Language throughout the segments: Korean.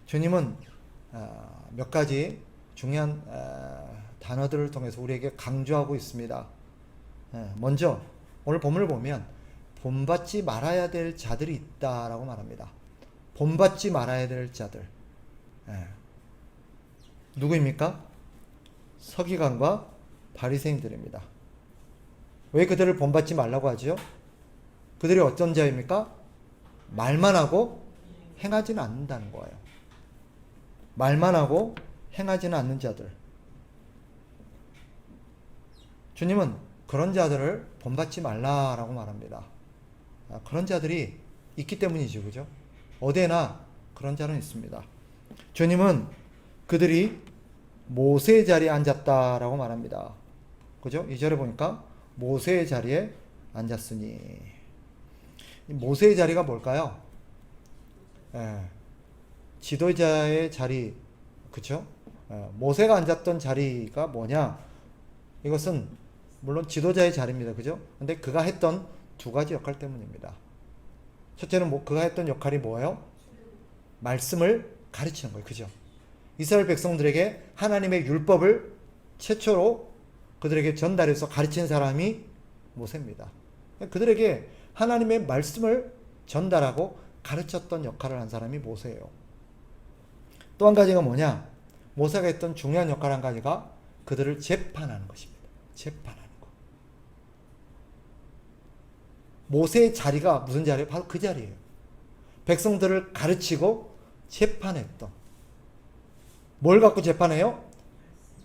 주님은 몇 가지 중요한 단어들을 통해서 우리에게 강조하고 있습니다. 먼저 오늘 본문을 보면 본받지 말아야 될 자들이 있다라고 말합니다. 본받지 말아야 될 자들. 누구입니까? 서기관과 바리새인들입니다. 왜 그들을 본받지 말라고 하죠? 그들이 어떤 자입니까? 말만 하고 행하지는 않는다는 거예요. 말만 하고 행하지는 않는 자들. 주님은 그런 자들을 본받지 말라라고 말합니다. 그런 자들이 있기 때문이죠. 그죠? 어디에나 그런 자는 있습니다. 주님은 그들이 모세의 자리에 앉았다라고 말합니다. 그죠? 2절에 보니까 모세의 자리에 앉았으니. 모세의 자리가 뭘까요? 지도자의 자리. 그쵸? 모세가 앉았던 자리가 뭐냐? 이것은 물론 지도자의 자리입니다. 그죠? 근데 그가 했던 두 가지 역할 때문입니다. 첫째는 그가 했던 역할이 뭐예요? 말씀을 가르치는 거예요. 그죠? 이스라엘 백성들에게 하나님의 율법을 최초로 그들에게 전달해서 가르친 사람이 모세입니다. 그들에게 하나님의 말씀을 전달하고 가르쳤던 역할을 한 사람이 모세예요. 또 한 가지가 뭐냐? 모세가 했던 중요한 역할 한 가지가 그들을 재판하는 것입니다. 재판하는 것. 모세의 자리가 무슨 자리예요? 바로 그 자리예요. 백성들을 가르치고 재판했던. 뭘 갖고 재판해요?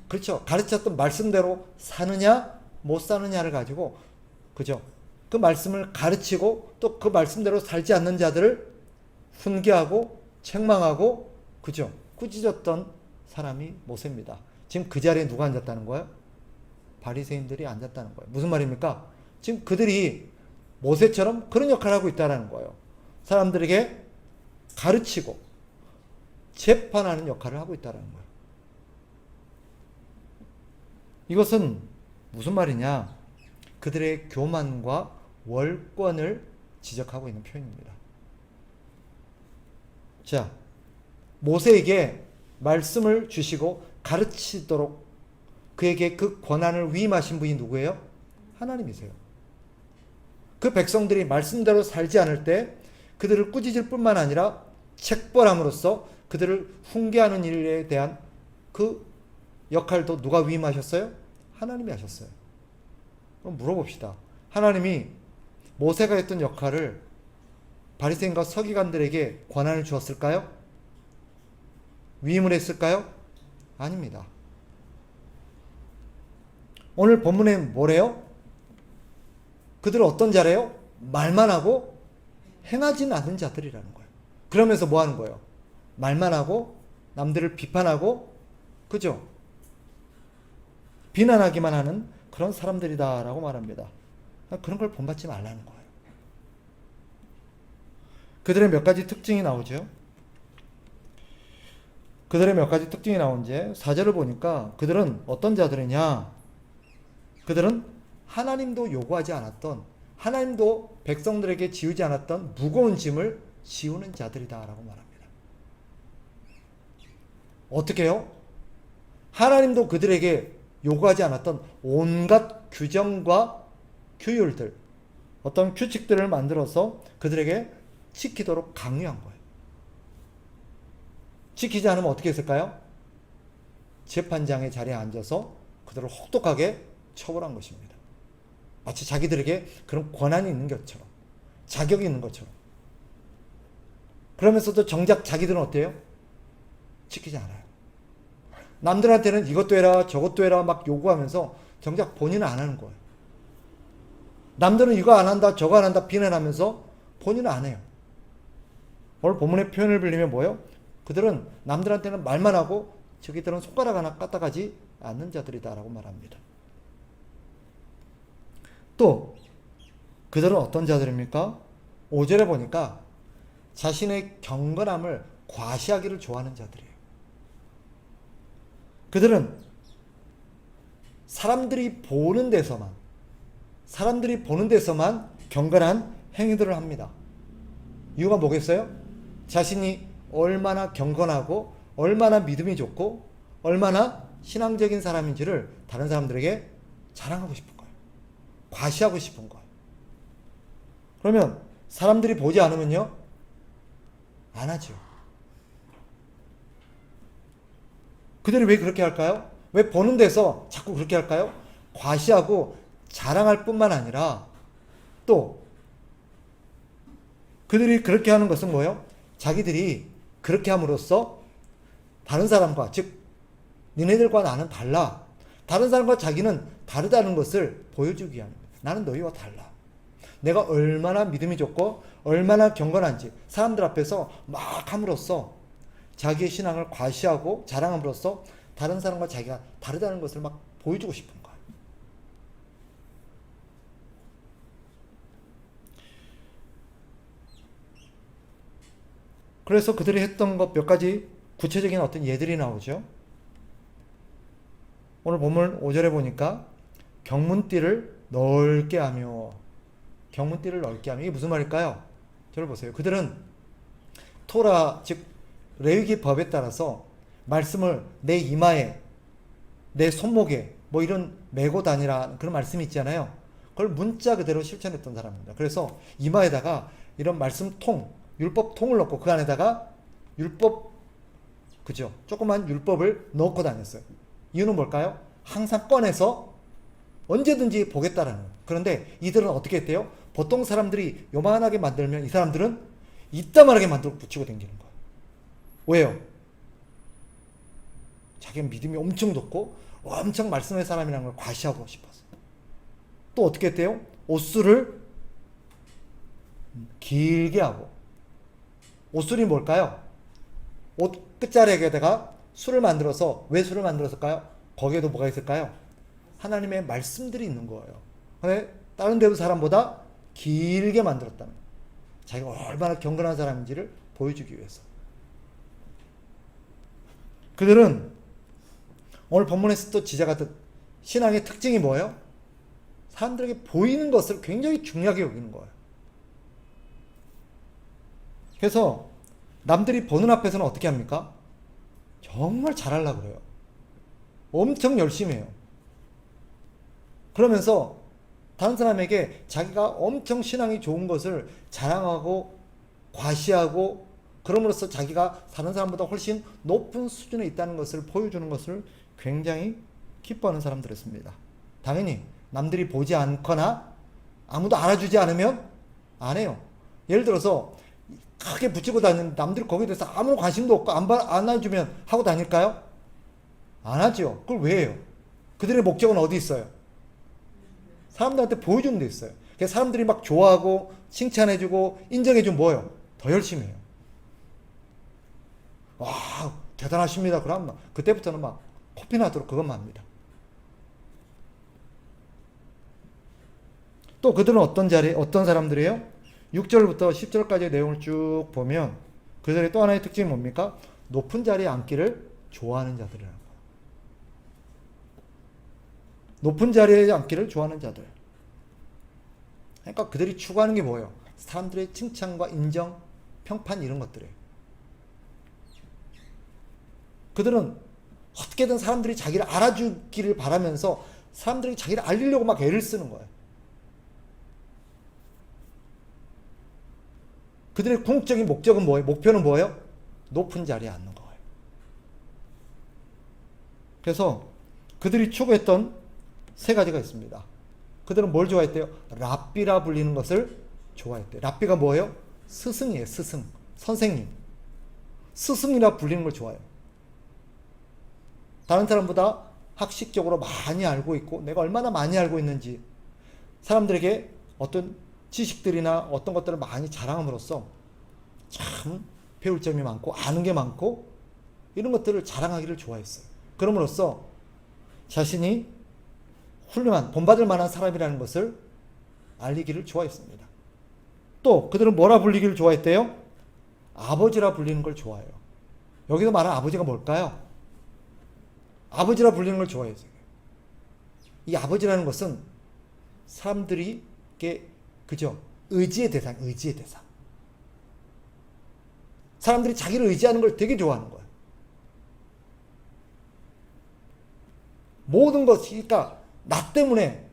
그렇죠. 가르쳤던 말씀대로 사느냐 못 사느냐를 가지고, 그죠? 그 말씀을 가르치고 또 그 말씀대로 살지 않는 자들을 훈계하고 책망하고, 그죠? 꾸짖었던 사람이 모세입니다. 지금 그 자리에 누가 앉았다는 거예요? 바리새인들이 앉았다는 거예요. 무슨 말입니까? 지금 그들이 모세처럼 그런 역할을 하고 있다는 거예요. 사람들에게 가르치고 재판하는 역할을 하고 있다는 거예요. 이것은 무슨 말이냐? 그들의 교만과 월권을 지적하고 있는 표현입니다. 자, 모세에게 말씀을 주시고 가르치도록 그에게 그 권한을 위임하신 분이 누구예요? 하나님이세요. 그 백성들이 말씀대로 살지 않을 때 그들을 꾸짖을 뿐만 아니라 책벌함으로써 그들을 훈계하는 일에 대한 그 역할도 누가 위임하셨어요? 하나님이 하셨어요. 그럼 물어봅시다. 하나님이 모세가 했던 역할을 바리새인과 서기관들에게 권한을 주었을까요? 위임을 했을까요? 아닙니다. 오늘 본문에 뭐래요? 그들은 어떤 자래요? 말만 하고 행하지는 않는 자들이라는 거예요. 그러면서 뭐 하는 거예요? 말만 하고 남들을 비판하고, 그죠? 비난하기만 하는 그런 사람들이다라고 말합니다. 그런 걸 본받지 말라는 거예요. 그들의 몇 가지 특징이 나오죠. 그들의 몇 가지 특징이 나온지 4절을 보니까 그들은 어떤 자들이냐? 그들은 하나님도 요구하지 않았던, 하나님도 백성들에게 지우지 않았던 무거운 짐을 지우는 자들이다라고 말합니다. 어떻게 해요? 하나님도 그들에게 요구하지 않았던 온갖 규정과 규율들, 어떤 규칙들을 만들어서 그들에게 지키도록 강요한 거예요. 지키지 않으면 어떻게 했을까요? 재판장의 자리에 앉아서 그들을 혹독하게 처벌한 것입니다. 마치 자기들에게 그런 권한이 있는 것처럼, 자격이 있는 것처럼. 그러면서도 정작 자기들은 어때요? 지키지 않아요. 남들한테는 이것도 해라 저것도 해라 막 요구하면서 정작 본인은 안 하는 거예요. 남들은 이거 안 한다 저거 안 한다 비난하면서 본인은 안 해요. 오늘 본문의 표현을 빌리면 뭐예요? 그들은 남들한테는 말만 하고 저기들은 손가락 하나 까딱하지 않는 자들이다라고 말합니다. 또 그들은 어떤 자들입니까? 5절에 보니까 자신의 경건함을 과시하기를 좋아하는 자들이에요. 그들은 사람들이 보는 데서만 경건한 행위들을 합니다. 이유가 뭐겠어요? 자신이 얼마나 경건하고 얼마나 믿음이 좋고 얼마나 신앙적인 사람인지를 다른 사람들에게 자랑하고 싶은 거예요. 과시하고 싶은 거예요. 그러면 사람들이 보지 않으면요? 안 하죠. 그들이 왜 그렇게 할까요? 왜 보는 데서 자꾸 그렇게 할까요? 과시하고 자랑할 뿐만 아니라 또 그들이 그렇게 하는 것은 뭐예요? 자기들이 그렇게 함으로써 다른 사람과, 즉 니네들과 나는 달라, 다른 사람과 자기는 다르다는 것을 보여주기 위한 거예요. 나는 너희와 달라. 내가 얼마나 믿음이 좋고 얼마나 경건한지 사람들 앞에서 막 함으로써 자기의 신앙을 과시하고 자랑함으로써 다른 사람과 자기가 다르다는 것을 막 보여주고 싶은 거예요. 그래서 그들이 했던 것 몇 가지 구체적인 어떤 예들이 나오죠. 오늘 본문 5절에 보니까 경문띠를 넓게 하며, 경문띠를 넓게 하며, 이게 무슨 말일까요? 저를 보세요. 그들은 토라, 즉 레위기 법에 따라서 말씀을 내 이마에, 내 손목에 뭐 이런 메고 다니라 그런 말씀이 있잖아요. 그걸 문자 그대로 실천했던 사람입니다. 그래서 이마에다가 이런 말씀 통, 율법 통을 넣고 그 안에다가 율법, 그죠? 조그만 율법을 넣고 다녔어요. 이유는 뭘까요? 항상 꺼내서 언제든지 보겠다라는 거예요. 그런데 이들은 어떻게 했대요? 보통 사람들이 요만하게 만들면 이 사람들은 이따만하게 만들고 붙이고 다니는 거예요. 왜요? 자기는 믿음이 엄청 좋고 엄청 말씀의 사람이라는 걸 과시하고 싶어서. 또 어떻게 했대요? 옷술을 길게 하고. 옷술이 뭘까요? 옷 끝자락에다가 술을 만들어서, 왜 술을 만들었을까요? 거기에도 뭐가 있을까요? 하나님의 말씀들이 있는 거예요. 근데 다른 데도 사람보다 길게 만들었다는 거예요. 자기가 얼마나 경건한 사람인지를 보여주기 위해서. 그들은 오늘 본문에서 또 지적하듯 신앙의 특징이 뭐예요? 사람들에게 보이는 것을 굉장히 중요하게 여기는 거예요. 그래서 남들이 보는 앞에서는 어떻게 합니까? 정말 잘하려고 그래요. 엄청 열심히 해요. 그러면서 다른 사람에게 자기가 엄청 신앙이 좋은 것을 자랑하고 과시하고 그럼으로써 자기가 다른 사람보다 훨씬 높은 수준에 있다는 것을 보여주는 것을 굉장히 기뻐하는 사람들이었습니다. 당연히 남들이 보지 않거나 아무도 알아주지 않으면 안 해요. 예를 들어서 크게 붙이고 다니는 남들 거기에 대해서 아무 관심도 없고 안 해주면 하고 다닐까요? 안 하죠. 그걸 왜 해요? 그들의 목적은 어디 있어요? 사람들한테 보여주는 데 있어요. 그래서 사람들이 막 좋아하고 칭찬해주고 인정해주면 뭐예요? 더 열심히 해요. 와, 대단하십니다. 그럼 그때부터는 막 코피 나도록 그것만 합니다. 또 그들은 어떤 사람들이에요? 6절부터 10절까지의 내용을 쭉 보면 그들의 또 하나의 특징이 뭡니까? 높은 자리에 앉기를 좋아하는 자들이라는 거예요. 높은 자리에 앉기를 좋아하는 자들. 그러니까 그들이 추구하는 게 뭐예요? 사람들의 칭찬과 인정, 평판 이런 것들이에요. 그들은 어떻게든 사람들이 자기를 알아주기를 바라면서 사람들이 자기를 알리려고 막 애를 쓰는 거예요. 그들의 궁극적인 목적은 뭐예요? 목표는 뭐예요? 높은 자리에 앉는 거예요. 그래서 그들이 추구했던 세 가지가 있습니다. 그들은 뭘 좋아했대요? 랍비라 불리는 것을 좋아했대요. 랍비가 뭐예요? 스승이에요. 스승. 선생님. 스승이라 불리는 걸 좋아해요. 다른 사람보다 학식적으로 많이 알고 있고 내가 얼마나 많이 알고 있는지 사람들에게 어떤 지식들이나 어떤 것들을 많이 자랑함으로써 참 배울 점이 많고 아는 게 많고 이런 것들을 자랑하기를 좋아했어요. 그럼으로써 자신이 훌륭한 본받을 만한 사람이라는 것을 알리기를 좋아했습니다. 또 그들은 뭐라 불리기를 좋아했대요? 아버지라 불리는 걸 좋아해요. 여기서 말하는 아버지가 뭘까요? 아버지라 불리는 걸 좋아했어요. 이 아버지라는 것은 사람들이 그죠? 의지의 대상. 사람들이 자기를 의지하는 걸 되게 좋아하는 거예요. 모든 것이, 그러니까 나 때문에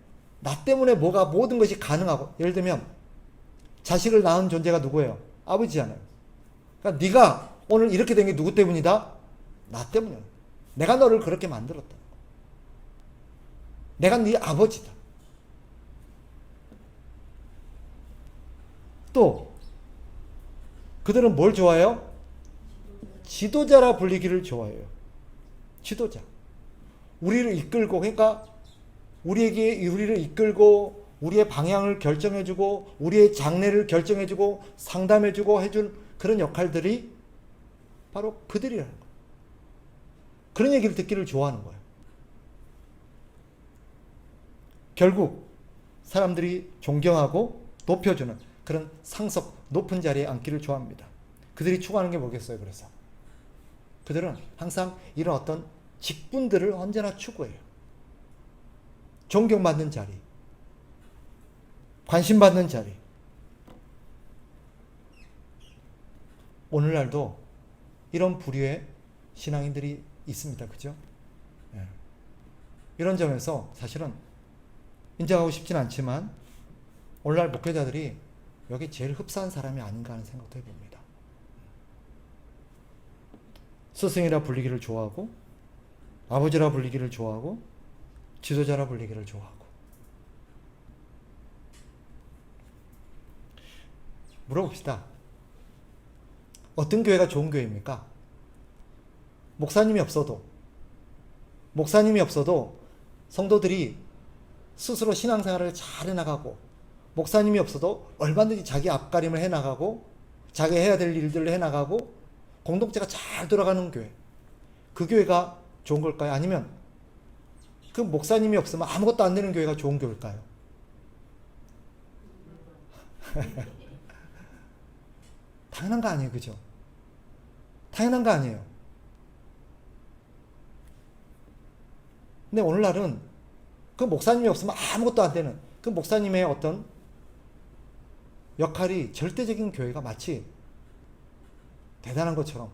뭐가 모든 것이 가능하고, 예를 들면 자식을 낳은 존재가 누구예요? 아버지잖아요. 그러니까 네가 오늘 이렇게 된 게 누구 때문이다? 나 때문이야. 내가 너를 그렇게 만들었다. 내가 네 아버지다. 또 그들은 뭘 좋아해요? 지도자라 불리기를 좋아해요. 지도자. 우리를 이끌고, 그러니까 우리를 이끌고 우리의 방향을 결정해주고 우리의 장래를 결정해주고 상담해주고 해준 그런 역할들이 바로 그들이라는 거예요. 그런 얘기를 듣기를 좋아하는 거예요. 결국 사람들이 존경하고 높여주는 그런 상석, 높은 자리에 앉기를 좋아합니다. 그들이 추구하는 게 뭐겠어요? 그래서 그들은 항상 이런 어떤 직분들을 언제나 추구해요. 존경받는 자리, 관심받는 자리. 오늘날도 이런 부류의 신앙인들이 있습니다. 그죠? 예. 이런 점에서 사실은 인정하고 싶진 않지만 오늘날 목회자들이 여기 제일 흡사한 사람이 아닌가 하는 생각도 해봅니다. 스승이라 불리기를 좋아하고 아버지라 불리기를 좋아하고 지도자라 불리기를 좋아하고. 물어봅시다. 어떤 교회가 좋은 교회입니까? 목사님이 없어도 성도들이 스스로 신앙생활을 잘 해나가고, 목사님이 없어도 얼마든지 자기 앞가림을 해나가고 자기 해야 될 일들을 해나가고 공동체가 잘 돌아가는 교회, 그 교회가 좋은 걸까요? 아니면 그 목사님이 없으면 아무것도 안 되는 교회가 좋은 교회일까요? 당연한 거 아니에요. 그죠? 당연한 거 아니에요. 근데 오늘날은 그 목사님이 없으면 아무것도 안 되는 그 목사님의 어떤 역할이 절대적인 교회가 마치 대단한 것처럼,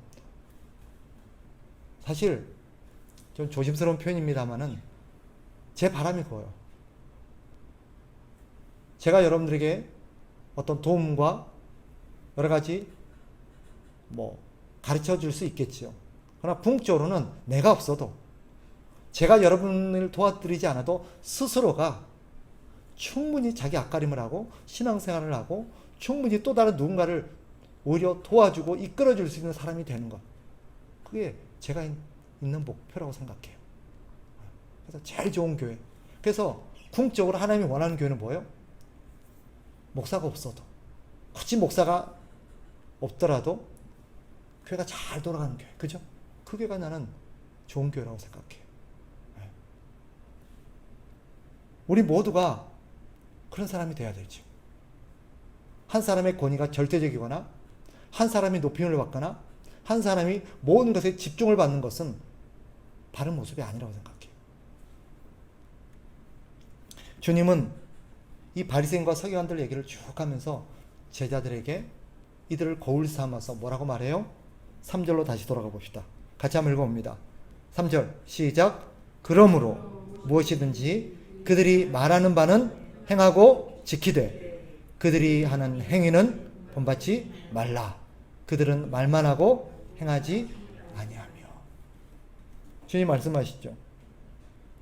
사실 좀 조심스러운 표현입니다만은 제 바람이 그거예요. 제가 여러분들에게 어떤 도움과 여러 가지 가르쳐 줄 수 있겠지요. 그러나 궁극적으로는 내가 없어도, 제가 여러분을 도와드리지 않아도 스스로가 충분히 자기 앞가림을 하고 신앙생활을 하고 충분히 또 다른 누군가를 오히려 도와주고 이끌어줄 수 있는 사람이 되는 것, 그게 제가 있는 목표라고 생각해요. 그래서 제일 좋은 교회, 그래서 궁극적으로 하나님이 원하는 교회는 뭐예요? 목사가 없어도, 굳이 목사가 없더라도 교회가 잘 돌아가는 교회, 그죠? 그 교회가 나는 좋은 교회라고 생각해요. 우리 모두가 그런 사람이 돼야 되죠. 한 사람의 권위가 절대적이거나 한 사람이 높임을 받거나 한 사람이 모든 것에 집중을 받는 것은 바른 모습이 아니라고 생각해요. 주님은 이 바리새인과 서기관들 얘기를 쭉 하면서 제자들에게 이들을 거울 삼아서 뭐라고 말해요? 3절로 다시 돌아가 봅시다. 같이 한번 읽어봅니다. 3절 시작. 그러므로 무엇이든지 그들이 말하는 바는 행하고 지키되 그들이 하는 행위는 본받지 말라. 그들은 말만 하고 행하지 아니하며. 주님 말씀하시죠.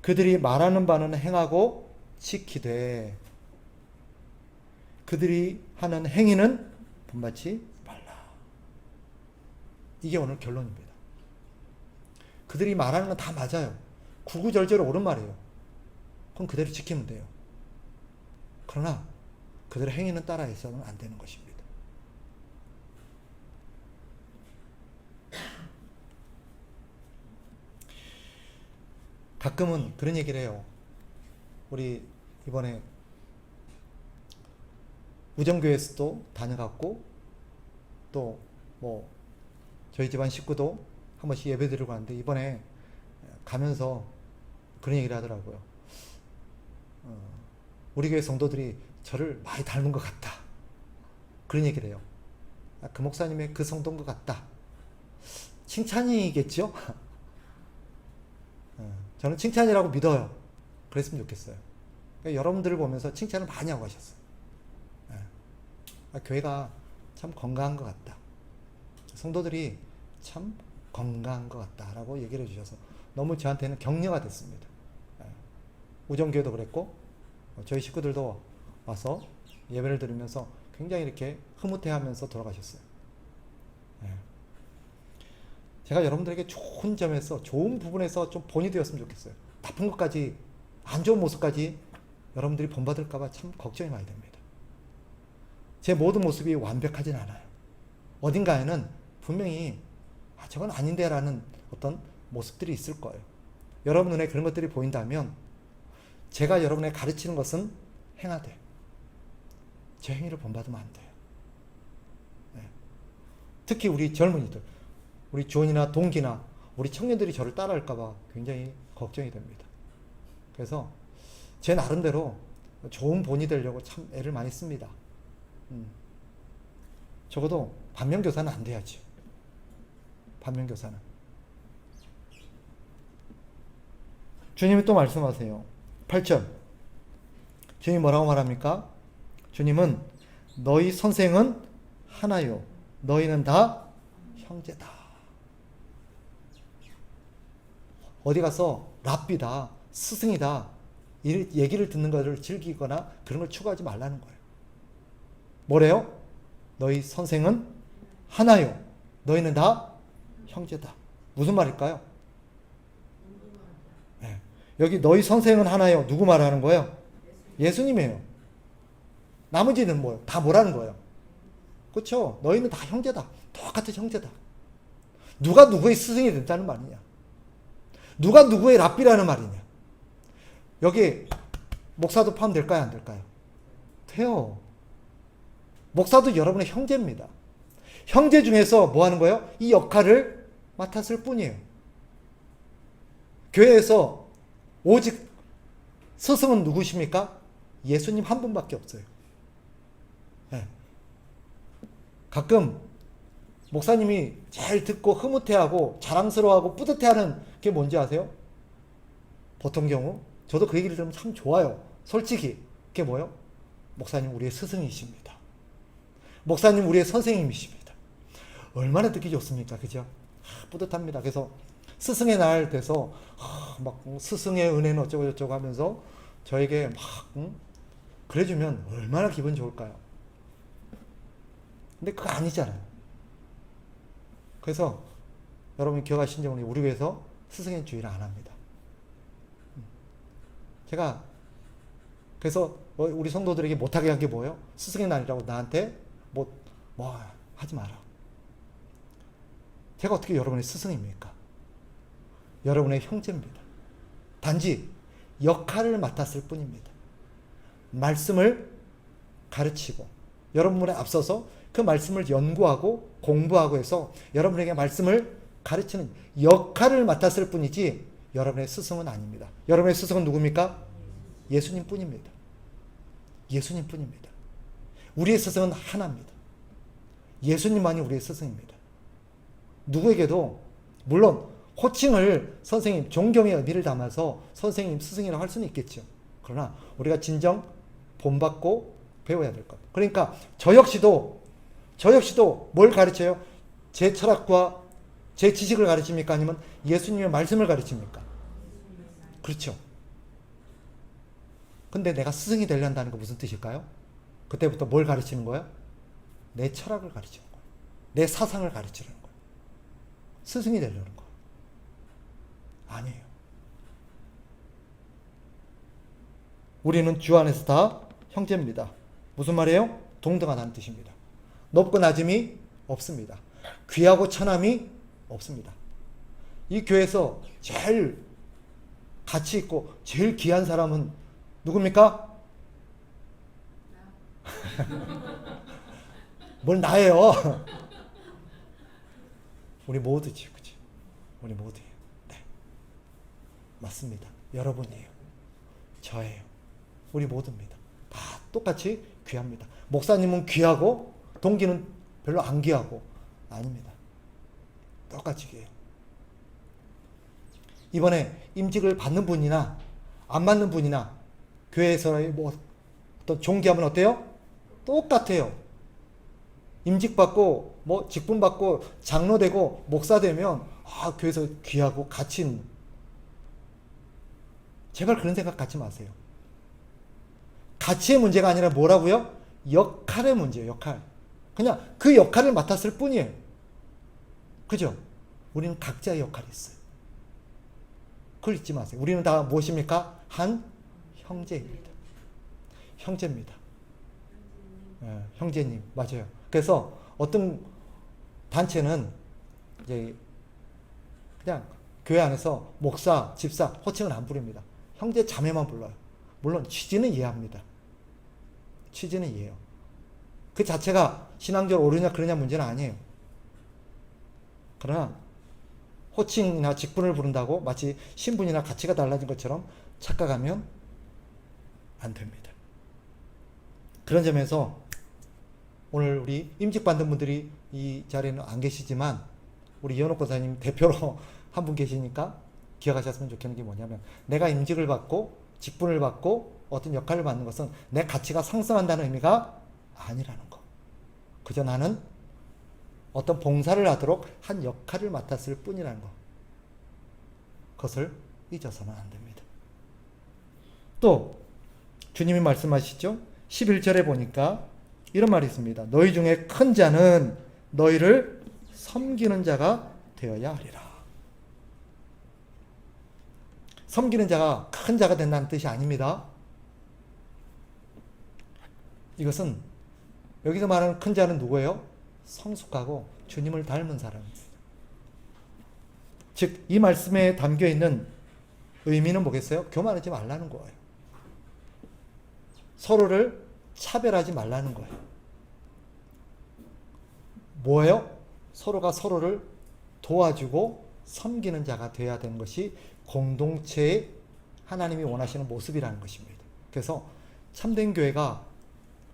그들이 말하는 바는 행하고 지키되 그들이 하는 행위는 본받지 말라. 이게 오늘 결론입니다. 그들이 말하는 건 다 맞아요. 구구절절 옳은 말이에요. 그럼 그대로 지키면 돼요. 그러나 그들의 행위는 따라해서는 안 되는 것입니다. 가끔은 그런 얘기를 해요. 우리 이번에 우정교회에서도 다녀갔고 또 저희 집안 식구도 한 번씩 예배 드리고 가는데 이번에 가면서 그런 얘기를 하더라고요. 우리 교회 성도들이 저를 많이 닮은 것 같다. 그런 얘기를 해요. 그 목사님의 그 성도인 것 같다. 칭찬이겠죠? 저는 칭찬이라고 믿어요. 그랬으면 좋겠어요. 그러니까 여러분들을 보면서 칭찬을 많이 하고 가셨어요. 교회가 참 건강한 것 같다. 성도들이 참 건강한 것 같다라고 얘기를 해주셔서 너무 저한테는 격려가 됐습니다. 우정교회도 그랬고 저희 식구들도 와서 예배를 드리면서 굉장히 이렇게 흐뭇해하면서 돌아가셨어요. 제가 여러분들에게 좋은 점에서 좋은 부분에서 좀 본이 되었으면 좋겠어요. 나쁜 것까지 안 좋은 모습까지 여러분들이 본받을까봐 참 걱정이 많이 됩니다. 제 모든 모습이 완벽하진 않아요. 어딘가에는 분명히 저건 아닌데 라는 어떤 모습들이 있을 거예요. 여러분 눈에 그런 것들이 보인다면 제가 여러분에게 가르치는 것은 행하되 제 행위를 본받으면 안 돼요. 특히 우리 젊은이들, 우리 주원이나 동기나 우리 청년들이 저를 따라할까봐 굉장히 걱정이 됩니다. 그래서 제 나름대로 좋은 본이 되려고 참 애를 많이 씁니다. 적어도 반면교사는 안 돼야지. 반면교사는. 주님이 또 말씀하세요. 8절. 주님이 뭐라고 말합니까? 주님은 너희 선생은 하나요. 너희는 다 형제다. 어디 가서 랍비다, 스승이다 이 얘기를 듣는 것을 즐기거나 그런 걸 추구하지 말라는 거예요. 뭐래요? 너희 선생은 하나요. 너희는 다 형제다. 무슨 말일까요? 네. 여기 너희 선생은 하나요. 누구 말하는 거예요? 예수님이에요. 나머지는 뭐예요? 다 뭐라는 거예요? 그렇죠? 너희는 다 형제다. 똑같은 형제다. 누가 누구의 스승이 된다는 말이냐? 누가 누구의 랍비라는 말이냐? 여기 목사도 포함될까요? 안 될까요? 돼요. 목사도 여러분의 형제입니다. 형제 중에서 뭐 하는 거예요? 이 역할을 맡았을 뿐이에요. 교회에서 오직 스승은 누구십니까? 예수님 한 분밖에 없어요. 네. 가끔 목사님이 제일 듣고 흐뭇해하고 자랑스러워하고 뿌듯해하는 게 뭔지 아세요? 보통 경우 저도 그 얘기를 들으면 참 좋아요. 솔직히 그게 뭐예요? 목사님 우리의 스승이십니다. 목사님 우리의 선생님이십니다. 얼마나 듣기 좋습니까? 그죠? 뿌듯합니다. 그래서 스승의 날 돼서 막 스승의 은혜는 어쩌고 저쩌고 하면서 저에게 막 그래주면 얼마나 기분 좋을까요? 근데 그거 아니잖아요. 그래서 여러분 기억하시는지 우리 교회에서 스승의 주의를 안 합니다. 제가 그래서 우리 성도들에게 못하게 한 게 뭐예요? 스승의 날이라고 나한테 뭐 하지 마라. 제가 어떻게 여러분의 스승입니까? 여러분의 형제입니다. 단지 역할을 맡았을 뿐입니다. 말씀을 가르치고 여러분에 앞서서 그 말씀을 연구하고 공부하고 해서 여러분에게 말씀을 가르치는 역할을 맡았을 뿐이지 여러분의 스승은 아닙니다. 여러분의 스승은 누굽니까? 예수님 뿐입니다. 예수님 뿐입니다. 우리의 스승은 하나입니다. 예수님만이 우리의 스승입니다. 누구에게도 물론 호칭을 선생님, 존경의 의미를 담아서 선생님, 스승이라고 할 수는 있겠죠. 그러나 우리가 진정 본받고 배워야 될 것. 그러니까 저 역시도 뭘 가르쳐요? 제 철학과 제 지식을 가르칩니까? 아니면 예수님의 말씀을 가르칩니까? 그렇죠. 근데 내가 스승이 되려는 거 무슨 뜻일까요? 그때부터 뭘 가르치는 거야? 내 철학을 가르치는 거야. 내 사상을 가르치는 거야. 스승이 되려는 거야. 아니에요. 우리는 주 안에서 다 형제입니다. 무슨 말이에요? 동등하다는 뜻입니다. 높고 낮음이 없습니다. 귀하고 천함이 없습니다. 이 교회에서 제일 가치 있고 제일 귀한 사람은 누굽니까? 뭘 나예요? 우리 모두지, 그치? 우리 모두예요. 네, 맞습니다. 여러분이에요. 저예요. 우리 모두입니다. 다 똑같이 귀합니다. 목사님은 귀하고 동기는 별로 안 귀하고 아닙니다. 똑같이 귀해요. 이번에 임직을 받는 분이나 안 받는 분이나 교회에서의 뭐 어떤 존귀함은 어때요? 똑같아요. 임직 받고 뭐 직분 받고 장로 되고 목사 되면 교회에서 귀하고 가치 있는, 제발 그런 생각 갖지 마세요. 가치의 문제가 아니라 뭐라고요? 역할의 문제예요. 역할. 그냥 그 역할을 맡았을 뿐이에요. 그죠? 우리는 각자의 역할이 있어요. 그걸 잊지 마세요. 우리는 다 무엇입니까? 한 형제입니다. 형제입니다. 형제님, 맞아요. 그래서 어떤 단체는 이제 그냥 교회 안에서 목사, 집사, 호칭을 안 부릅니다. 형제 자매만 불러요. 물론 취지는 이해합니다. 취지는 이해해요. 그 자체가 신앙적으로 옳으냐 그러냐 문제는 아니에요. 그러나 호칭이나 직분을 부른다고 마치 신분이나 가치가 달라진 것처럼 착각하면 안 됩니다. 그런 점에서 오늘 우리 임직받는 분들이 이 자리에는 안 계시지만 우리 이현옥 권사님 대표로 한 분 계시니까 기억하셨으면 좋겠는 게 뭐냐면, 내가 임직을 받고 직분을 받고 어떤 역할을 받는 것은 내 가치가 상승한다는 의미가 아니라는 거. 그저 나는 어떤 봉사를 하도록 한 역할을 맡았을 뿐이라는 거. 그것을 잊어서는 안 됩니다. 또 주님이 말씀하시죠. 11절에 보니까 이런 말이 있습니다. 너희 중에 큰 자는 너희를 섬기는 자가 되어야 하리라. 섬기는 자가 큰 자가 된다는 뜻이 아닙니다. 이것은 여기서 말하는 큰 자는 누구예요? 성숙하고 주님을 닮은 사람입니다. 즉, 이 말씀에 담겨 있는 의미는 뭐겠어요? 교만하지 말라는 거예요. 서로를 차별하지 말라는 거예요. 뭐예요? 서로가 서로를 도와주고 섬기는 자가 되어야 되는 것이 공동체의 하나님이 원하시는 모습이라는 것입니다. 그래서 참된 교회가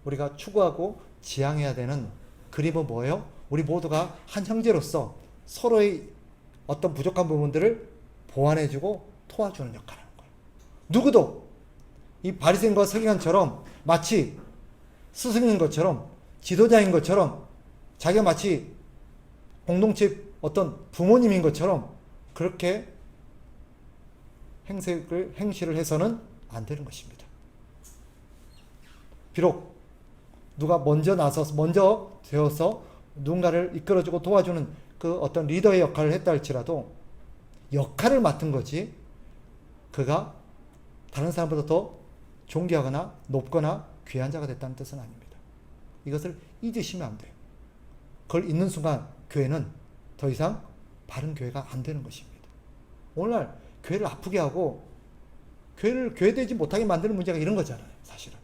우리가 추구하고 지향해야 되는 그림은 뭐예요? 우리 모두가 한 형제로서 서로의 어떤 부족한 부분들을 보완해주고 도와주는 역할을 하는 거예요. 누구도 이 바리새인과 서기관처럼 마치 스승인 것처럼 지도자인 것처럼 자기가 마치 공동체 어떤 부모님인 것처럼 그렇게 행실을 해서는 안 되는 것입니다. 비록 누가 먼저 나서서 먼저 되어서 누군가를 이끌어주고 도와주는 그 어떤 리더의 역할을 했다 할지라도 역할을 맡은 거지 그가 다른 사람보다 더 존귀하거나 높거나 귀한 자가 됐다는 뜻은 아닙니다. 이것을 잊으시면 안 돼요. 그걸 잊는 순간 교회는 더 이상 바른 교회가 안 되는 것입니다. 오늘날 교회를 아프게 하고 교회를 교회되지 못하게 만드는 문제가 이런 거잖아요. 사실은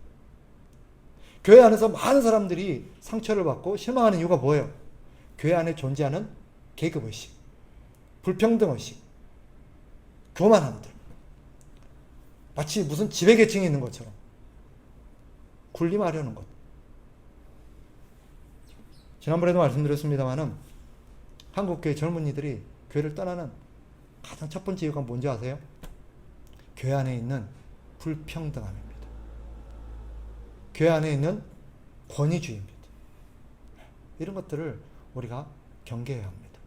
교회 안에서 많은 사람들이 상처를 받고 실망하는 이유가 뭐예요? 교회 안에 존재하는 계급의식, 불평등의식, 교만함들, 마치 무슨 지배계층이 있는 것처럼 군림하려는 것. 지난번에도 말씀드렸습니다마는 한국교회 젊은이들이 교회를 떠나는 가장 첫 번째 이유가 뭔지 아세요? 교회 안에 있는 불평등함입니다. 교회 안에 있는 권위주의입니다. 이런 것들을 우리가 경계해야 합니다.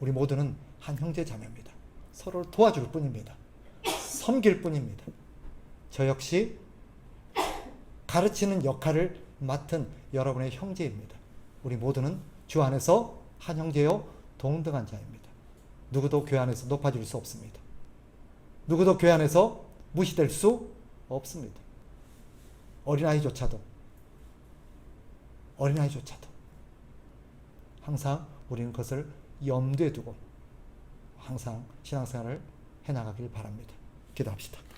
우리 모두는 한 형제 자매입니다. 서로를 도와줄 뿐입니다. 섬길 뿐입니다. 저 역시 가르치는 역할을 맡은 여러분의 형제입니다. 우리 모두는 주 안에서 한 형제요 동등한 자입니다. 누구도 교회 안에서 높아질 수 없습니다. 누구도 교회 안에서 무시될 수 없습니다. 어린아이조차도 항상 우리는 그것을 염두에 두고 항상 신앙생활을 해나가길 바랍니다. 기도합시다.